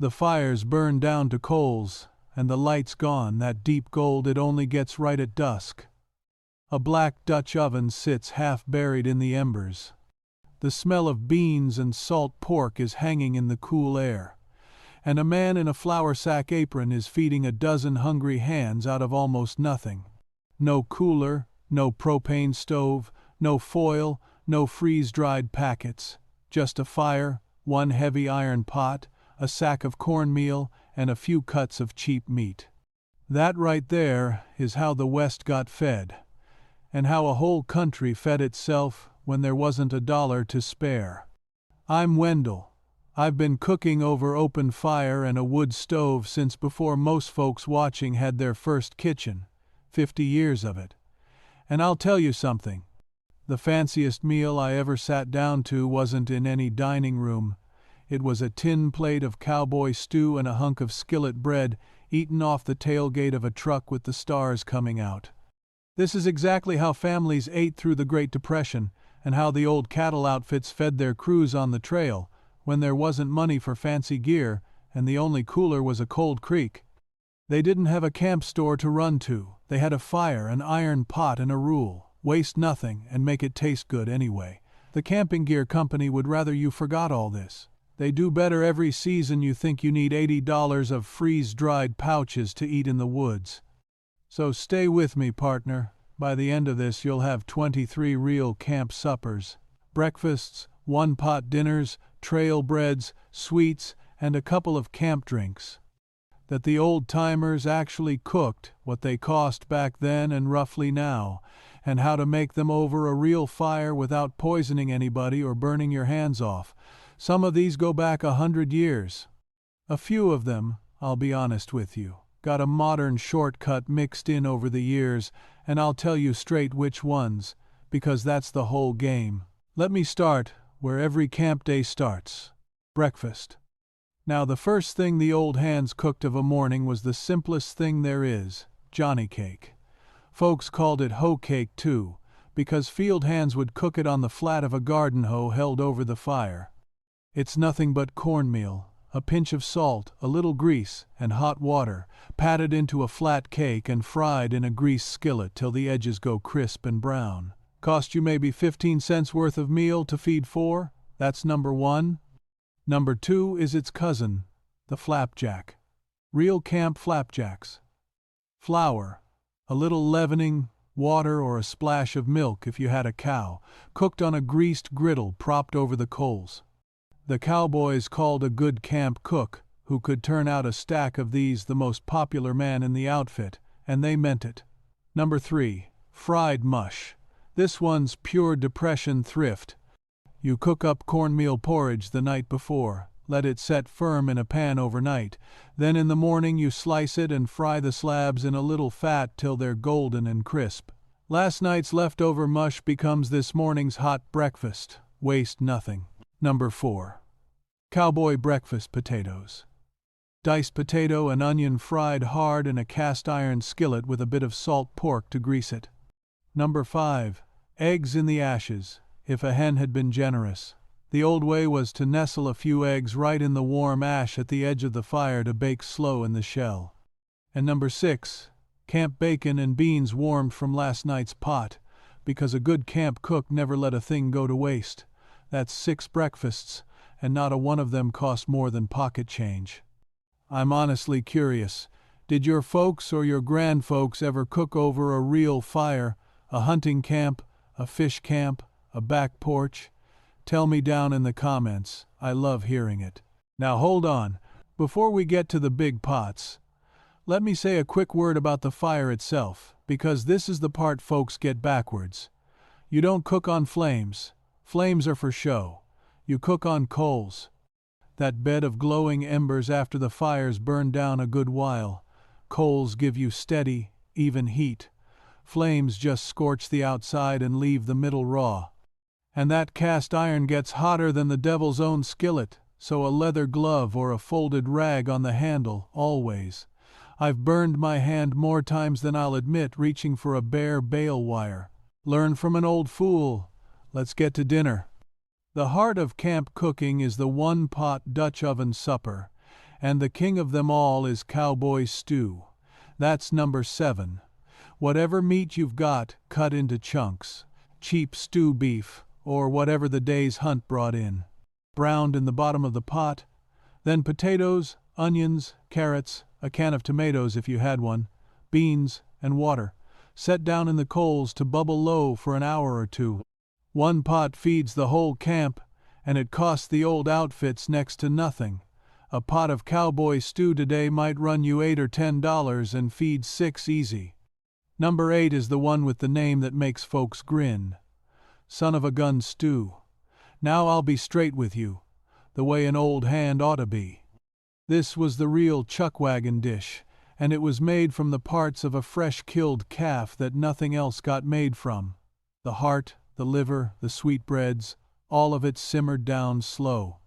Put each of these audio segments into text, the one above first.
The fire's burned down to coals, and the light's gone, that deep gold it only gets right at dusk. A black Dutch oven sits half buried in the embers. The smell of beans and salt pork is hanging in the cool air, and a man in a flour sack apron is feeding a dozen hungry hands out of almost nothing. No cooler, no propane stove, no foil, no freeze-dried packets, just a fire, one heavy iron pot, a sack of cornmeal, and a few cuts of cheap meat. That right there is how the West got fed, and how a whole country fed itself when there wasn't a dollar to spare. I'm Wendell. I've been cooking over open fire and a wood stove since before most folks watching had their first kitchen, 50 years of it. And I'll tell you something. The fanciest meal I ever sat down to wasn't in any dining room. It was a tin plate of cowboy stew and a hunk of skillet bread eaten off the tailgate of a truck with the stars coming out. This is exactly how families ate through the Great Depression, and how the old cattle outfits fed their crews on the trail, when there wasn't money for fancy gear, and the only cooler was a cold creek. They didn't have a camp store to run to. They had a fire, an iron pot, and a rule: waste nothing and make it taste good anyway. The camping gear company would rather you forgot all this. They do better every season. You think you need $80 of freeze-dried pouches to eat in the woods. So stay with me, partner. By the end of this you'll have 23 real camp suppers, breakfasts, one-pot dinners, trail breads, sweets, and a couple of camp drinks. That the old-timers actually cooked, what they cost back then and roughly now, and how to make them over a real fire without poisoning anybody or burning your hands off. Some of these go back 100 years. A few of them, I'll be honest with you, got a modern shortcut mixed in over the years, and I'll tell you straight which ones, because that's the whole game. Let me start where every camp day starts: breakfast. Now, the first thing the old hands cooked of a morning was the simplest thing there is: johnnycake. Folks called it hoecake too, because field hands would cook it on the flat of a garden hoe held over the fire. It's nothing but cornmeal, a pinch of salt, a little grease, and hot water, patted into a flat cake and fried in a greased skillet till the edges go crisp and brown. Cost you maybe 15 cents worth of meal to feed 4? That's number one. Number 2 is its cousin, the flapjack. Real camp flapjacks. Flour, a little leavening, water, or a splash of milk if you had a cow, cooked on a greased griddle propped over the coals. The cowboys called a good camp cook, who could turn out a stack of these, the most popular man in the outfit, and they meant it. Number 3, fried mush. This one's pure Depression thrift. You cook up cornmeal porridge the night before, let it set firm in a pan overnight, then in the morning you slice it and fry the slabs in a little fat till they're golden and crisp. Last night's leftover mush becomes this morning's hot breakfast. Waste nothing. Number 4. Cowboy breakfast potatoes. Diced potato and onion fried hard in a cast-iron skillet with a bit of salt pork to grease it. Number 5. Eggs in the ashes, if a hen had been generous. The old way was to nestle a few eggs right in the warm ash at the edge of the fire to bake slow in the shell. And number 6. Camp bacon and beans warmed from last night's pot, because a good camp cook never let a thing go to waste. That's 6 breakfasts, and not a one of them cost more than pocket change. I'm honestly curious. Did your folks or your grandfolks ever cook over a real fire, a hunting camp, a fish camp, a back porch? Tell me down in the comments. I love hearing it. Now hold on. Before we get to the big pots, let me say a quick word about the fire itself, because this is the part folks get backwards. You don't cook on flames. Flames are for show. You cook on coals. That bed of glowing embers after the fire's burned down a good while. Coals give you steady, even heat. Flames just scorch the outside and leave the middle raw. And that cast iron gets hotter than the devil's own skillet, so a leather glove or a folded rag on the handle, always. I've burned my hand more times than I'll admit reaching for a bare bale wire. Learn from an old fool. Let's get to dinner. The heart of camp cooking is the one-pot Dutch oven supper, And the king of them all is cowboy stew. That's number 7. Whatever meat you've got, cut into chunks. Cheap stew beef, or whatever the day's hunt brought in. Browned in the bottom of the pot. Then potatoes, onions, carrots, a can of tomatoes if you had one, beans, and water. Set down in the coals to bubble low for an hour or two. One pot feeds the whole camp, and it costs the old outfits next to nothing. A pot of cowboy stew today might run you $8 or $10 and feed 6 easy. Number 8 is the one with the name that makes folks grin. Son of a gun stew. Now I'll be straight with you, the way an old hand ought to be. This was the real chuckwagon dish, and it was made from the parts of a fresh-killed calf that nothing else got made from. The heart, the liver, the sweetbreads, all of it simmered down slow.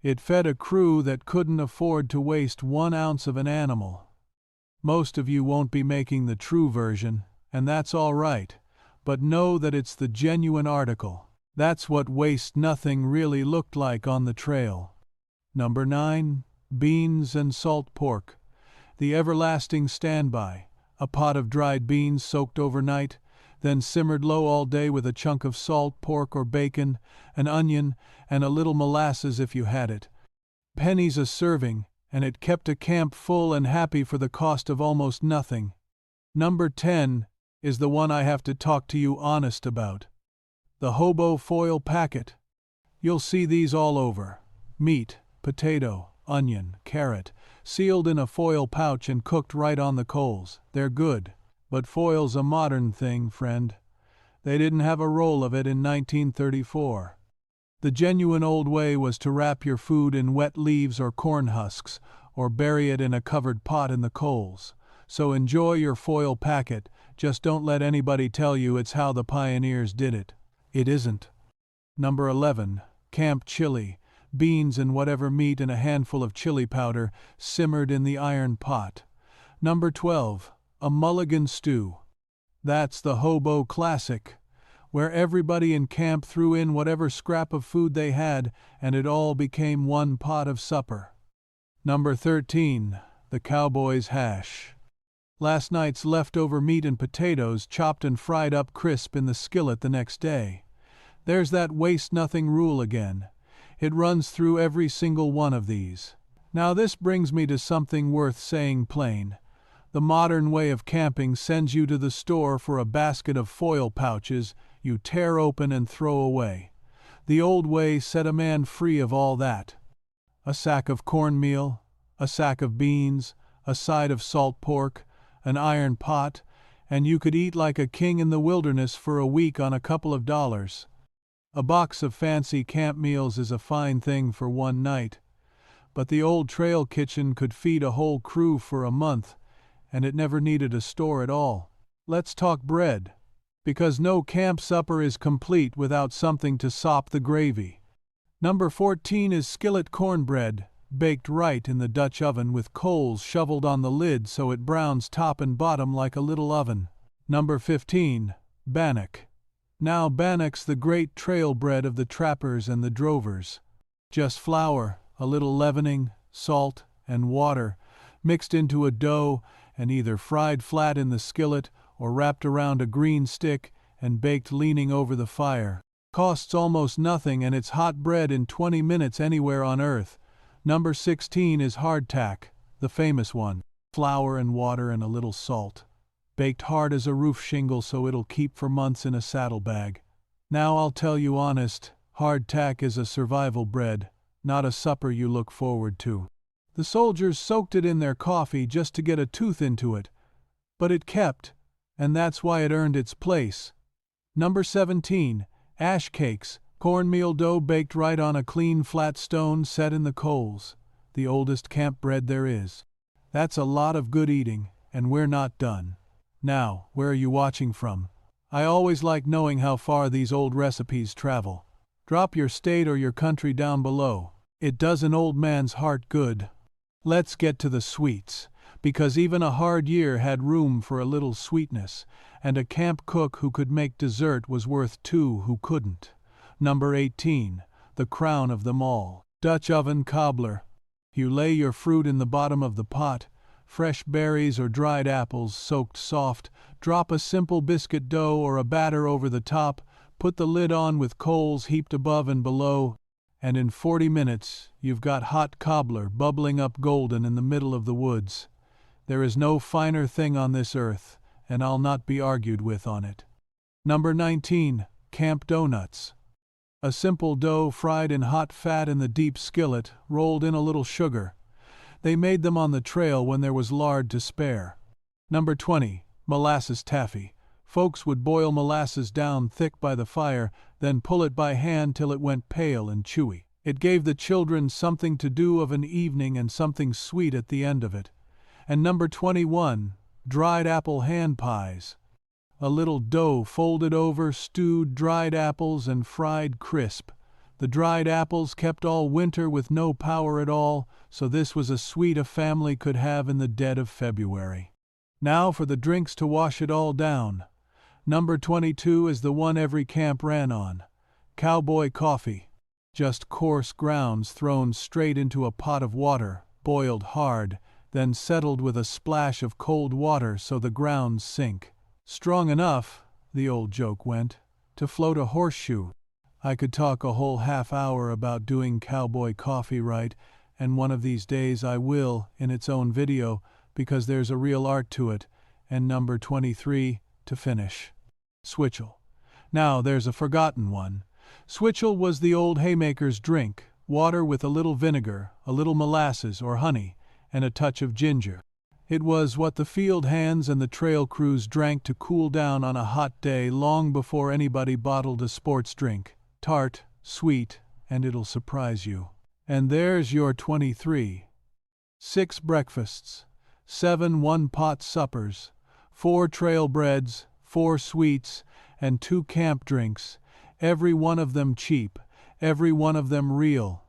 It fed a crew that couldn't afford to waste 1 ounce of an animal. Most of you won't be making the true version, and that's all right, but know that it's the genuine article. That's what waste nothing really looked like on the trail. Number 9, beans and salt pork. The everlasting standby, a pot of dried beans soaked overnight, then simmered low all day with a chunk of salt pork or bacon, an onion, and a little molasses if you had it. Pennies a serving, and it kept a camp full and happy for the cost of almost nothing. Number 10 is the one I have to talk to you honest about. The hobo foil packet. You'll see these all over. Meat, potato, onion, carrot, sealed in a foil pouch and cooked right on the coals. They're good, but foil's a modern thing, friend. They didn't have a roll of it in 1934. The genuine old way was to wrap your food in wet leaves or corn husks, or bury it in a covered pot in the coals. So enjoy your foil packet, just don't let anybody tell you it's how the pioneers did it. It isn't. Number 11, camp chili, beans and whatever meat and a handful of chili powder simmered in the iron pot. Number 12, a mulligan stew. That's the hobo classic, where everybody in camp threw in whatever scrap of food they had, and it all became one pot of supper. Number 13, the cowboy's hash. Last night's leftover meat and potatoes chopped and fried up crisp in the skillet the next day. There's that waste-nothing rule again. It runs through every single one of these. Now this brings me to something worth saying plain. The modern way of camping sends you to the store for a basket of foil pouches you tear open and throw away. The old way set a man free of all that. A sack of cornmeal, a sack of beans, a side of salt pork, an iron pot, and you could eat like a king in the wilderness for a week on a couple of dollars. A box of fancy camp meals is a fine thing for one night, but the old trail kitchen could feed a whole crew for a month, and it never needed a store at all. Let's talk bread, because no camp supper is complete without something to sop the gravy. Number 14 is skillet cornbread, baked right in the Dutch oven with coals shoveled on the lid so it browns top and bottom like a little oven. Number 15, bannock. Now bannock's the great trail bread of the trappers and the drovers. Just flour, a little leavening, salt, and water, mixed into a dough and either fried flat in the skillet or wrapped around a green stick and baked leaning over the fire. Costs almost nothing and it's hot bread in 20 minutes anywhere on earth. Number 16 is hardtack, the famous one. Flour and water and a little salt. Baked hard as a roof shingle so it'll keep for months in a saddlebag. Now I'll tell you honest, hardtack is a survival bread, not a supper you look forward to. The soldiers soaked it in their coffee just to get a tooth into it, but it kept, and that's why it earned its place. Number 17, ash cakes, cornmeal dough baked right on a clean flat stone set in the coals, the oldest camp bread there is. That's a lot of good eating, and we're not done. Now, where are you watching from? I always like knowing how far these old recipes travel. Drop your state or your country down below. It does an old man's heart good. Let's get to the sweets, because even a hard year had room for a little sweetness, and a camp cook who could make dessert was worth 2 who couldn't. Number 18, the crown of them all, Dutch oven cobbler. You lay your fruit in the bottom of the pot, fresh berries or dried apples soaked soft, drop a simple biscuit dough or a batter over the top, put the lid on with coals heaped above and below, and in 40 minutes you've got hot cobbler bubbling up golden in the middle of the woods. There is no finer thing on this earth, and I'll not be argued with on it. Number 19. Camp Doughnuts. A simple dough fried in hot fat in the deep skillet, rolled in a little sugar. They made them on the trail when there was lard to spare. Number 20. Molasses Taffy. Folks would boil molasses down thick by the fire, then pull it by hand till it went pale and chewy. It gave the children something to do of an evening and something sweet at the end of it. And number 21. Dried apple hand pies. A little dough folded over stewed dried apples and fried crisp. The dried apples kept all winter with no power at all, so this was a sweet a family could have in the dead of February. Now for the drinks to wash it all down. Number 22 is the one every camp ran on. Cowboy coffee. Just coarse grounds thrown straight into a pot of water, boiled hard, then settled with a splash of cold water so the grounds sink. Strong enough, the old joke went, to float a horseshoe. I could talk a whole half hour about doing cowboy coffee right, and one of these days I will, in its own video, because there's a real art to it. And number 23, to finish. Switchel. Now there's a forgotten one. Switchel was the old haymaker's drink, water with a little vinegar, a little molasses or honey, and a touch of ginger. It was what the field hands and the trail crews drank to cool down on a hot day long before anybody bottled a sports drink. Tart, sweet, and it'll surprise you. And there's your 23. 6 breakfasts, 7 one-pot suppers, 4 trail breads, 4 sweets, and 2 camp drinks, every one of them cheap, every one of them real,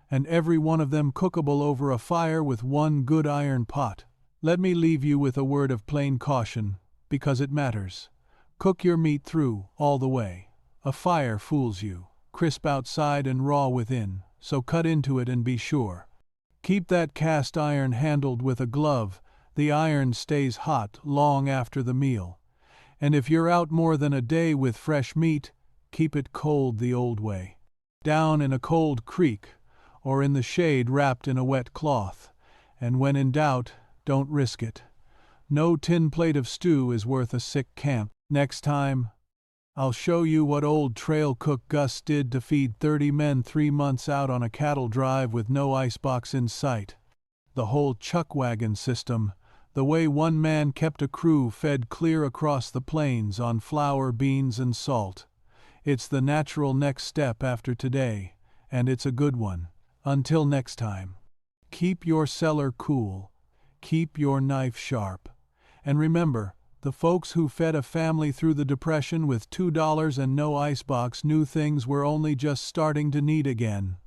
and every one of them cookable over a fire with one good iron pot. Let me leave you with a word of plain caution, because it matters. Cook your meat through, all the way. A fire fools you, crisp outside and raw within, so cut into it and be sure. Keep that cast iron handled with a glove, the iron stays hot long after the meal. And if you're out more than a day with fresh meat, keep it cold the old way. Down in a cold creek, or in the shade wrapped in a wet cloth, and when in doubt, don't risk it. No tin plate of stew is worth a sick camp. Next time, I'll show you what old trail cook Gus did to feed 30 men 3 months out on a cattle drive with no icebox in sight. The whole chuck wagon system, the way one man kept a crew fed clear across the plains on flour, beans, and salt. It's the natural next step after today, and it's a good one. Until next time, keep your cellar cool. Keep your knife sharp. And remember, the folks who fed a family through the Depression with $2 and no icebox knew things were only just starting to need again.